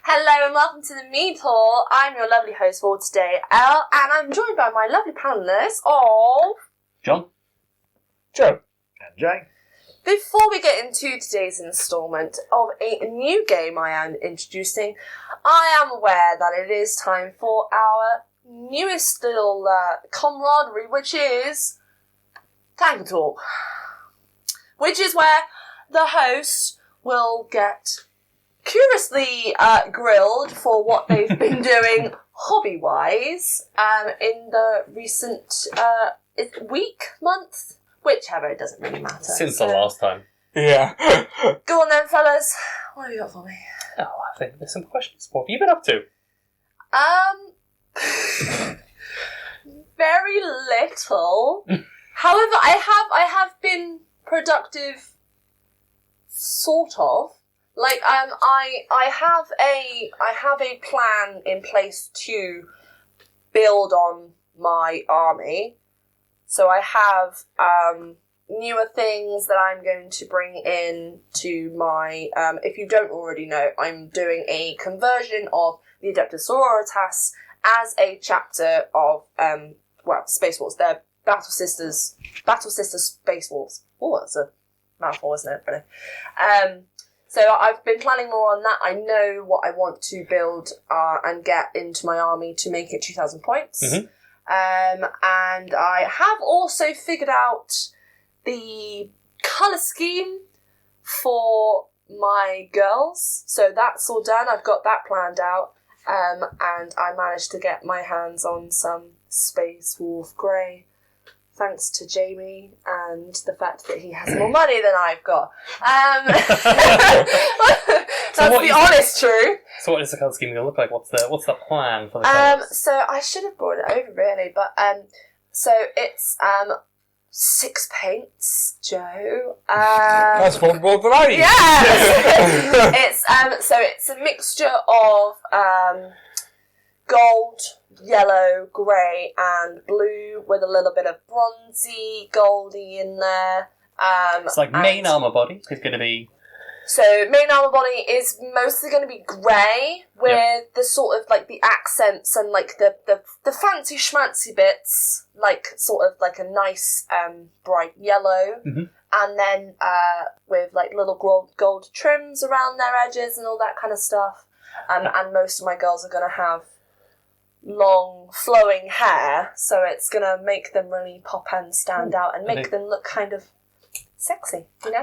Hello and welcome to the Mead Hall. I'm your lovely host for today, Elle, and I'm joined by my lovely panellists of... John, Joe, and Jay. Before we get into today's instalment of a new game I am introducing, I am aware that it is time for our newest little camaraderie, which is Tank and Talk, which is where the host will get curiously grilled for what they've been doing hobby-wise in the recent week, month, whichever, it doesn't really matter. since the last time. Yeah. Go on then, fellas. What have you got for me? Oh, I think there's some questions. What have you been up to? Very little. However, I have been productive, sort of. Like, I have a plan in place to build on my army. So I have newer things that I'm going to bring in to my... if you don't already know, I'm doing a conversion of the Adeptus Sororitas as a chapter of, Space Wars. They're Battle Sisters Space Wars. Oh, that's a mouthful, isn't it? Really. So I've been planning more on that. I know what I want to build and get into my army to make it 2,000 points. Mm-hmm. And I have also figured out the colour scheme for my girls. So that's all done. I've got that planned out. And I managed to get my hands on some Space Wolf Grey, thanks to Jamie and the fact that he has more money than I've got. That's the honest truth. So what is the colour scheme going to look like? What's the plan for the colours? So I should have brought it over really, but so it's 6 paints, Joe. That's more than I use. Yeah. It's a mixture of gold, yellow, grey, and blue with a little bit of bronzy, goldy in there. It's like main armour body is going to be... So main armour body is mostly going to be grey with the sort of like the accents and like the fancy schmancy bits, like sort of like a nice bright yellow, and then with like little gold trims around their edges and all that kind of stuff. And most of my girls are going to have long flowing hair, so it's going to make them really pop and stand out and make them look kind of sexy, you know?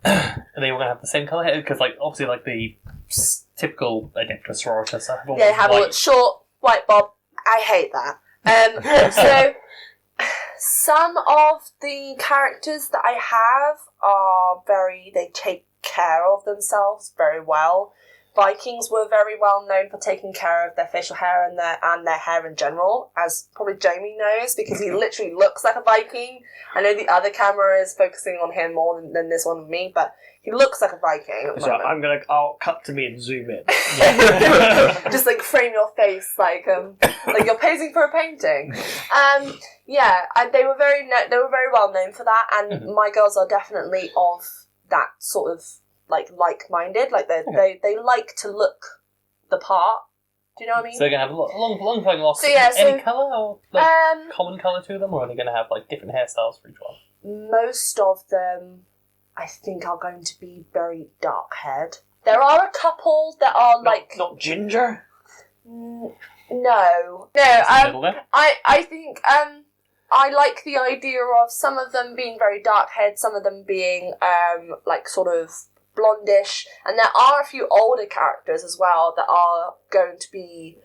Are they all going to have the same colour hair? Because, like, obviously, like, the typical Adeptus Sororitas have all have white. A short, white bob. I hate that. So, some of the characters that I have are they take care of themselves very well. Vikings were very well known for taking care of their facial hair and their hair in general, as probably Jamie knows, because he literally looks like a Viking. I know the other camera is focusing on him more than this one with me, but he looks like a Viking. So I'll cut to me and zoom in. Just like frame your face like you're posing for a painting. They were very well known for that, and my girls are definitely of that sort of like-minded, like they like to look the part. Do you know what I mean? So they're going to have long flowing locks. So, yeah, any colour or common colour to them, or are they going to have like different hairstyles for each one? Most of them, I think, are going to be very dark-haired. There are a couple that are not ginger. No. I think I like the idea of some of them being very dark-haired, some of them being like sort of blondish, and there are a few older characters as well that are going to be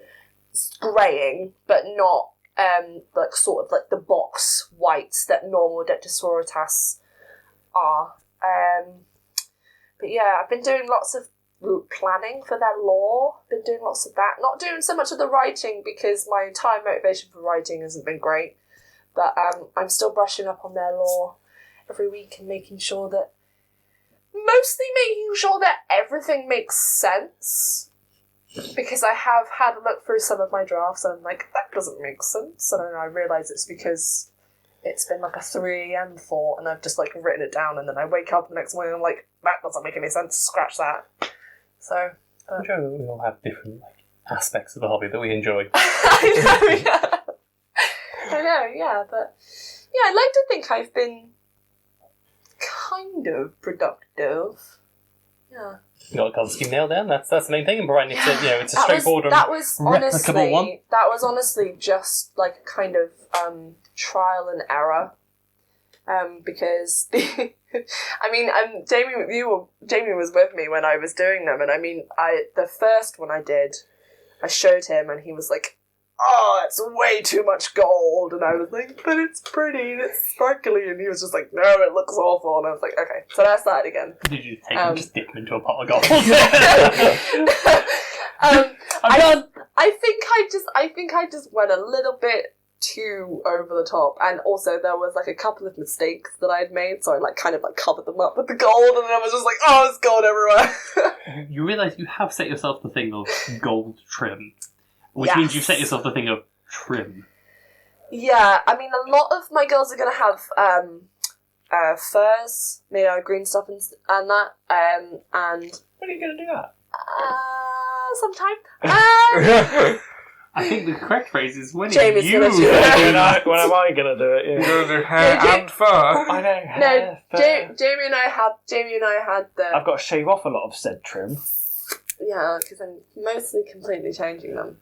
greying, but not like sort of like the box whites that normal Adeptus Sororitas are. But yeah, I've been doing lots of planning for their lore, been doing lots of that, not doing so much of the writing because my entire motivation for writing hasn't been great, but I'm still brushing up on their lore every week and making sure that everything makes sense, because I have had a look through some of my drafts and I'm like, that doesn't make sense, and then I realise it's because it's been like a 3 AM thought and I've just like written it down, and then I wake up the next morning and I'm like, that doesn't make any sense, scratch that. So I'm sure we all have different aspects of the hobby that we enjoy. I know, yeah, but yeah, I'd like to think I've been kind of productive. Yeah. You got the colour scheme nailed down. That's the main thing, and providing it's a straightforward that was replicable one. That was honestly just like a kind of trial and error. Because Jamie was with me when I was doing them, and the first one I did, I showed him, and he was like, "Oh, it's way too much gold," and I was like, "But it's pretty and it's sparkly," and he was just like, "No, it looks awful," and I was like, "Okay, so that's that again." Did you take and just dip them into a pot of gold? I'm done. I think I just went a little bit too over the top, and also there was like a couple of mistakes that I'd made, so I kind of covered them up with the gold, and then I was just like, "Oh, it's gold everywhere." You realise you have set yourself the thing of gold trim, which Yes. means you've set yourself the thing of trim. Yeah, a lot of my girls are gonna have furs made out of green stuff and that, and When are you going to do that? sometime. I think the correct phrase is when Jamie's you. gonna do it. When am I going to do it? You're Yeah. going to do hair and fur. I know. No, hair, fur. Jamie and I had the I've got to shave off a lot of said trim. yeah, because I'm mostly completely changing them.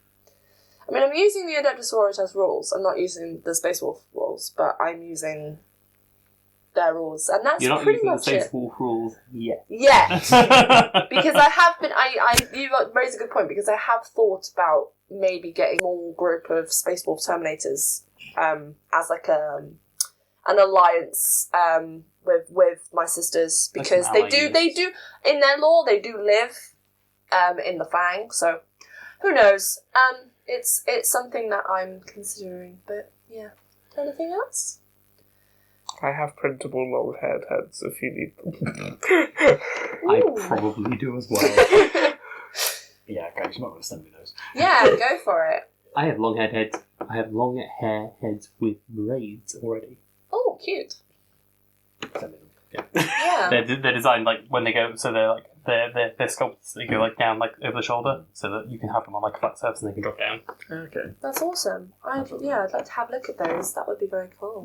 I'm using the Adeptus Sororitas rules. I'm not using the Space Wolf rules, but I'm using their rules, and that's You're not pretty using the much Space it. Wolf rules yet. Yeah, because I have been. You raised a good point, because I have thought about maybe getting a small group of Space Wolf Terminators as like an alliance with my sisters, because Like they do in their lore they do live in the Fang, so who knows? It's something that I'm considering, but yeah. Anything else? I have printable long-haired heads if you need them. I Ooh. probably do as well. Yeah, okay, you're not going to send me those. Yeah, go for it. I have long hair heads. I have long hair heads with braids already. Oh, cute. Send me them. Yeah. They're designed when they go, so they're sculpts. They go down over the shoulder, so that you can have them on a flat surface and they can drop down. Okay. That's awesome. I'd like to have a look at those. That would be very cool.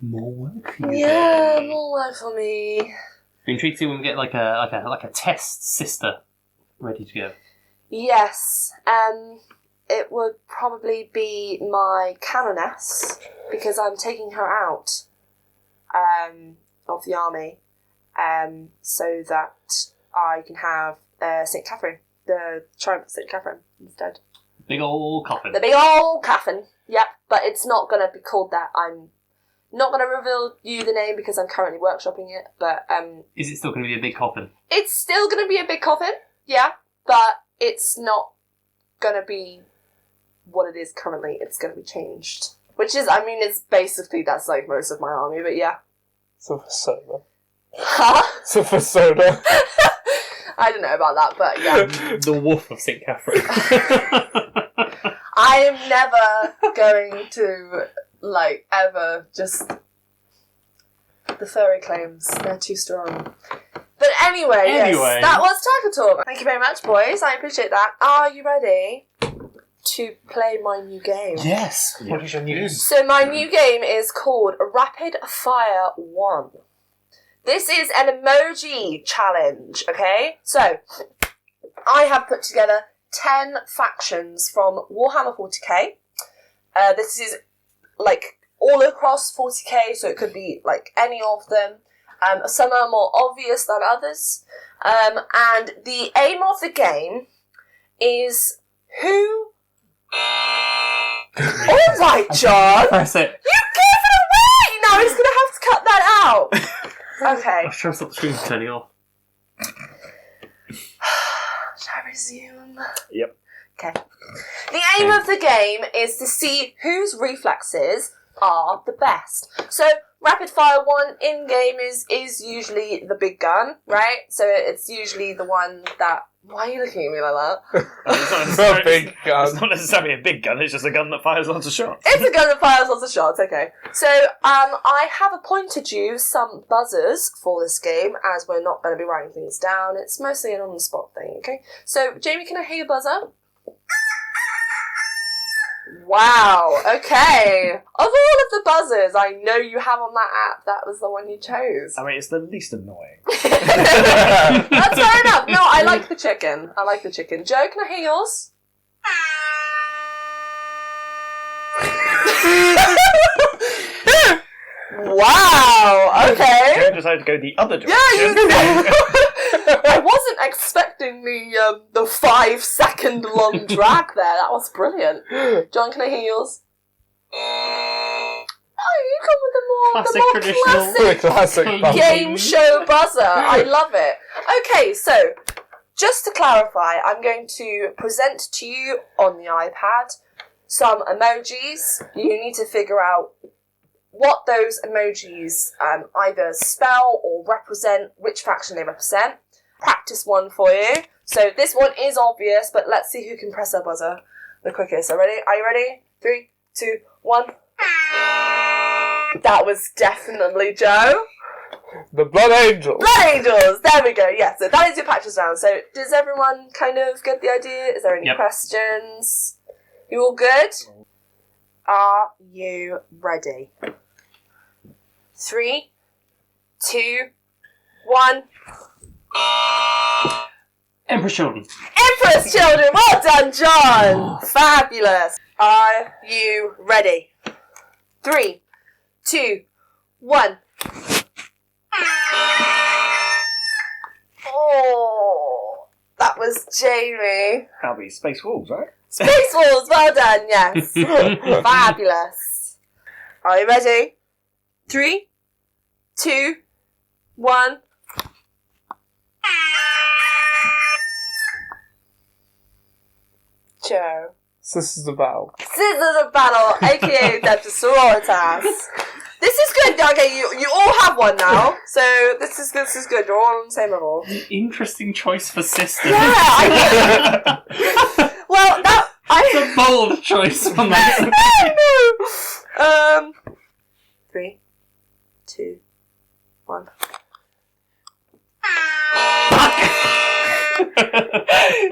More work for you. Yeah, babe. more work for me. Be intrigued to see when we get like a test sister ready to go. Yes. It would probably be my Canoness, because I'm taking her out of the army, so that I can have St. Catherine, the Triumph of St. Catherine instead. Big old coffin. The big old coffin. Yep, but it's not going to be called that. I'm not going to reveal you the name because I'm currently workshopping it, but Is it still going to be a big coffin? it's still going to be a big coffin, yeah, but it's not going to be what it is currently. It's going to be changed. Which is, it's basically, that's like most of my army, but yeah. It's a persona. Huh? It's a persona. I don't know about that, but yeah. The Wolf of St. Catherine. I am never going to, ever just... The furry claims, they're too strong. But anyway, yes, that was Tackle Talk. Thank you very much, boys. I appreciate that. Are you ready to play my new game? Yes. What is your news? So my new game is called Rapid Fire 1. This is an emoji challenge, okay? So, I have put together 10 factions from Warhammer 40k. This is, all across 40k, so it could be, any of them. Some are more obvious than others. And the aim of the game is who... All right, John! Press it. You gave it away! No, he's going to have to cut that out. Okay. I'm trying to stop the screen from turning off. Shall I resume? Yep. Okay. The aim of the game is to see whose reflexes are the best. So, Rapid Fire 1 in-game is usually the big gun, right? So it's usually the one that Why are you looking at me like that? It's not A big gun. It's not necessarily a big gun, it's just a gun that fires lots of shots. It's a gun that fires lots of shots, okay. So, I have appointed you some buzzers for this game, as we're not going to be writing things down. It's mostly an on-the-spot thing, okay? So, Jamie, can I hear your buzzer? Wow, okay. Of all of the buzzers I know you have on that app, that was the one you chose. I mean, it's the least annoying. That's fair enough. No, I like the chicken. Joe, can I hear yours? Wow, okay. Joe decided to go the other direction. Yeah, I wasn't expecting the 5 second long drag there. That was brilliant. John, can I hear yours? Oh, you come with the more Classic game show buzzer. I love it. Okay, so just to clarify, I'm going to present to you on the iPad some emojis. You need to figure out what those emojis either spell or represent, which faction they represent. Practice one for you. So this one is obvious, but let's see who can press their buzzer the quickest. Are you ready? 3, 2, 1. That was definitely Joe. The Blood Angels. Blood Angels! There we go, yeah. So that is your practice round. So does everyone kind of get the idea? Is there any questions? You all good? Are you ready? 3, 2, 1. Emperor's Children. Emperor's Children! Well done, John! Fabulous. Are you ready? 3, 2, 1. Oh, that was Jamie. That'll be Space Wolves, right? Space Wolves, well done, yes. Fabulous. Are you ready? 3, 2, 1. Joe. Sisters of Battle. Sisters of Battle, aka Depth of Sororitas. This is good. Okay, you all have one now, so this is good. You're all on the same level. Interesting choice for sisters. Yeah, I well, that It's a bold choice for that. no. 3, 2, 1.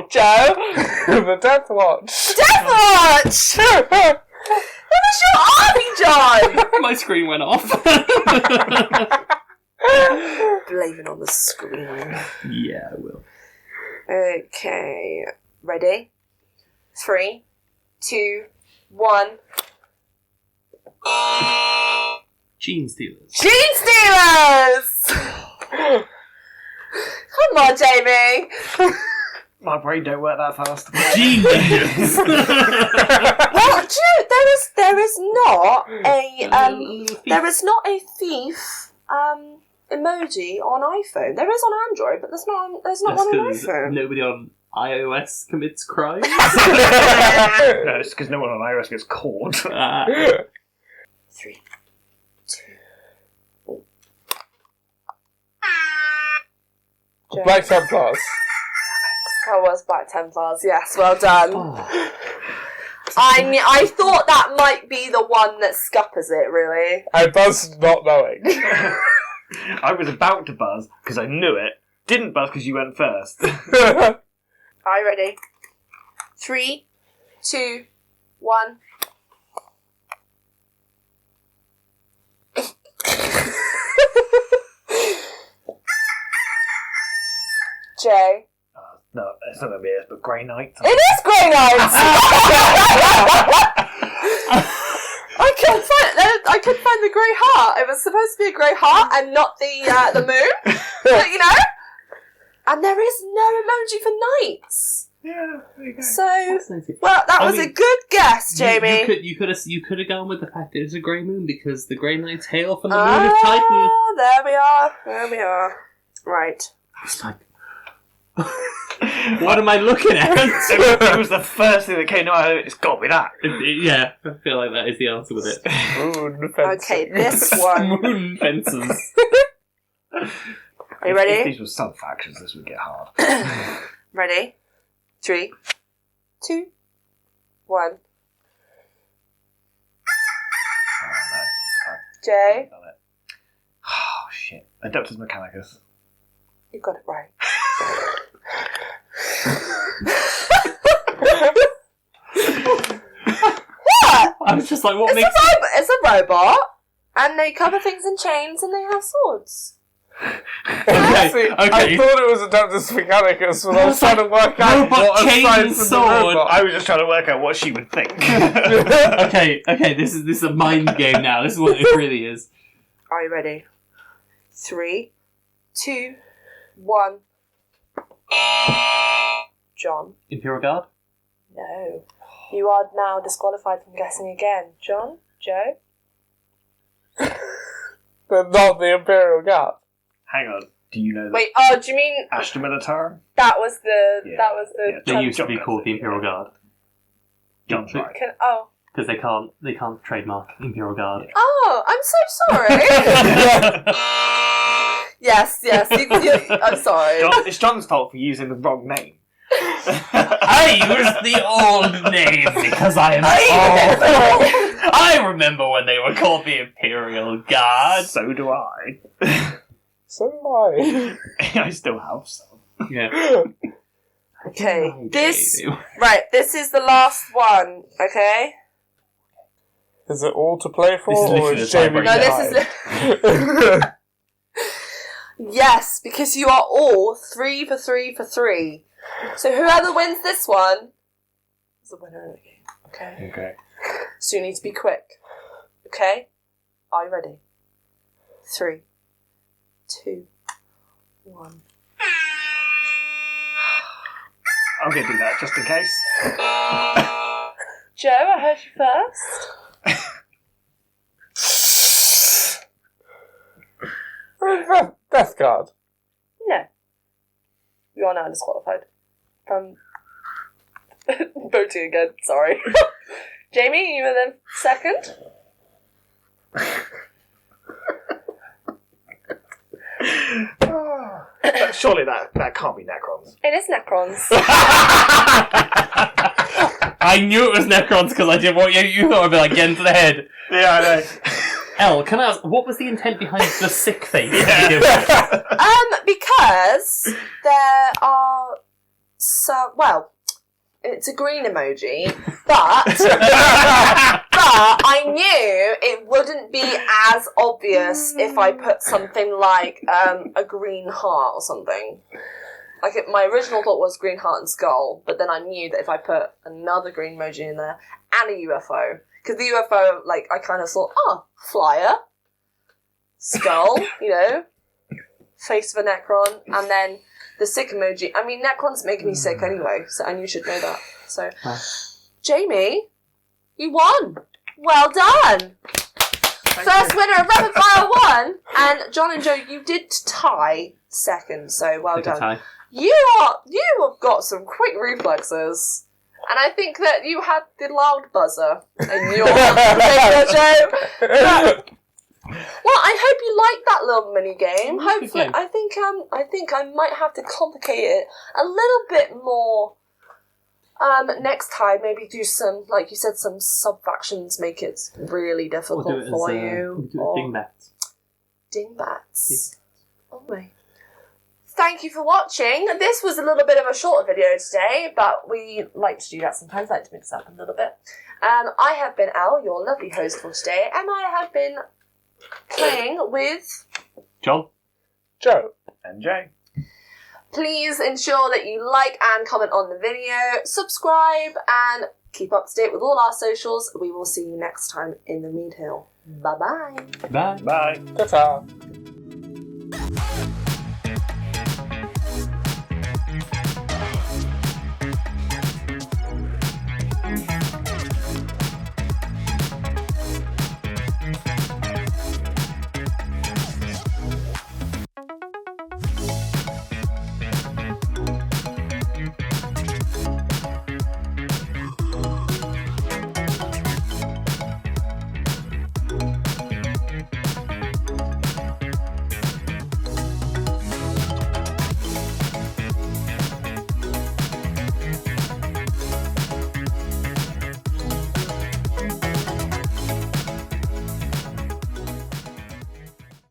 Joe. The Death Watch. Death Watch. That was your army, John. My screen went off. Blame it on the screen. Yeah, I will. Okay, ready? 3, 2, 1. Gene Stealers. Gene Stealers! Come on, Jamie. My brain don't work that fast. Gene Ninjas. Well, do you know, there is not a thief emoji on iPhone. There is on Android, but there's not one on iPhone. Nobody on iOS commits crimes. No, it's because no one on iOS gets caught. 3, 2. Black Templars. That was Black Templars, yes, well done. I thought that might be the one that scuppers it, really. I buzzed not knowing. I was about to buzz because I knew it. Didn't buzz because you went first. Are you ready? 3, 2, 1. Jay. No, it's not going to be this, but Grey Knight. It is Grey Knights! I couldn't find the grey heart. It was supposed to be a grey heart and not the moon. But, you know. And there is no emoji for knights. Yeah, there you go. So, well, that was a good guess, Jamie. You could have gone with the fact that it's a grey moon because the Grey Knights hail from the moon of Titan. There we are. Right. I was like, what am I looking at? It was the first thing that came to my head. It's got to be that. Yeah, I feel like that is the answer with it. Moon fencing. Okay, this one. Moon fences. Are you ready? If these were sub-factions, this would get hard. Ready? 3, 2, 1. Oh, no. Jay, Oh, shit. Adeptus Mechanicus. you got it right. What? I was just like, what It's makes... it's a robot, and they cover things in chains, and they have swords. Okay, See, I okay. thought it was Adeptus Mechanicus when I was trying to work out Robot what chain aside from the sword. robot. I was just trying to work out what she would think. okay, this is a mind game now. This is what it really is. Are you ready? 3, 2, 1. John? Imperial Guard? No. You are now disqualified from guessing again. John? Joe? But not the Imperial Guard. Hang on. Do you know that Wait, oh, do you mean Ashton Minotaur? that was the... Yeah. That was the... Yeah. They used to John be does called it, the Imperial Guard. John's right. Oh. Because they can't trademark Imperial Guard. Oh, I'm so sorry. yes, I'm sorry. It's John's fault for using the wrong name. I used the old name because I am old. I remember when they were called the Imperial Guard. So do I. So am I. I still have some. Yeah. Okay, Okay, this... dude. Right, this is the last one, okay? Is it all to play for, This is or literally is the Jamie tiebreaker. No, this is... Yes, because you are all 3 for 3 for 3. So whoever wins this one is the winner of the game, okay? Okay. So you need to be quick, okay? Are you ready? 3, 2, 1. I'm going to do that just in case. Joe, I heard you first. Death Guard. No. You are now disqualified from voting again, sorry. Jamie, you were the second. Surely that can't be Necrons. It is Necrons. I knew it was Necrons because I did what you thought I'd be like, get into the head. Yeah, I know. Elle, can I ask, what was the intent behind the sick face? Because there are some... Well, it's a green emoji, but... But I knew it wouldn't be as obvious if I put something like a green heart or something. Like, my original thought was green heart and skull, but then I knew that if I put another green emoji in there and a UFO, because the UFO, like, I kind of thought, oh, flyer, skull, you know, face of a Necron, and then the sick emoji. I mean, Necrons make me sick anyway, and you should know that. So, Jamie, you won. Well done. First winner of Rapid Fire 1, and John and Joe, you did tie second, so well done. You have got some quick reflexes, and I think that you had the loud buzzer in your Joe. Well, I hope you liked that little mini game. Hopefully, I think I might have to complicate it a little bit more. Next time, maybe do some, like you said, some sub-factions, make it really difficult for you. We'll do it dingbats. Dingbats. Oh my. Thank you for watching. This was a little bit of a shorter video today, but we like to do that sometimes, like to mix up a little bit. I have been Elle, your lovely host for today, and I have been playing with... John? Joe. And Jay. Please ensure that you like and comment on the video, subscribe, and keep up to date with all our socials. We will see you next time in the Mead Hill. Bye-bye. Bye. Bye. Ta-ta.